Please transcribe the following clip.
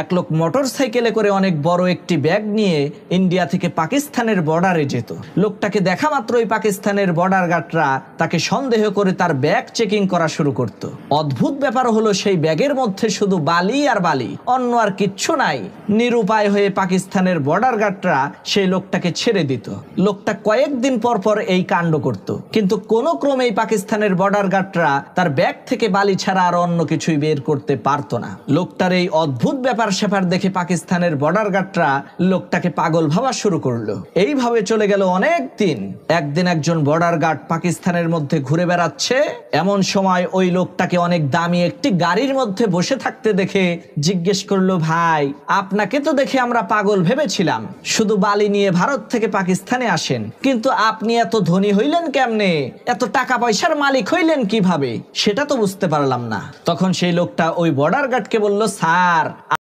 এক লোক মোটর সাইকেলে করে অনেক বড় একটি ব্যাগ নিয়ে ইন্ডিয়া থেকে পাকিস্তানের বর্ডারে যেত। লোকটাকে দেখা মাত্রই পাকিস্তানের বর্ডার গার্ডরা তাকে সন্দেহ করে তার ব্যাগ চেকিং করা শুরু করত। অদ্ভুত ব্যাপার হলো সেই ব্যাগের মধ্যে শুধু বালি আর বালি, অন্য আর কিচ্ছু নাই। নিরুপায় হয়ে পাকিস্তানের বর্ডার গার্ডরা সেই লোকটাকে ছেড়ে দিত। লোকটা কয়েকদিন পর পর এই কাণ্ড করত, কিন্তু কোনো ক্রমেই পাকিস্তানের বর্ডার গার্ডরা তার ব্যাগ থেকে বালি ছাড়া আর অন্য কিছুই বের করতে পারতো না। লোকটার এই অদ্ভুত ব্যাপার স্যাপার দেখে পাকিস্তানের বর্ডার গার্ডরা লোকটাকে পাগল ভাবা শুরু করলো। এইভাবে চলে গেল অনেক দিন। একদিন একজন বর্ডার গার্ড পাকিস্তানের মধ্যে ঘুরে বেড়াচ্ছে, এমন সময় ওই লোকটাকে অনেক দামি একটি গাড়ির মধ্যে বসে থাকতে দেখে জিজ্ঞেস করলো, ভাই আপনাকে তো দেখে আমরা পাগল ভেবেছিলাম, শুধু বালি নিয়ে ভারত থেকে পাকিস্তানে আসেন, কিন্তু আপনি এত ধনী হইলেন কেমনে, এত টাকা পয়সার মালিক হইলেন কিভাবে, সেটা তো বুঝতে পারলাম না। তখন সেই লোকটা ওই বর্ডার গার্ডকে বলল, স্যার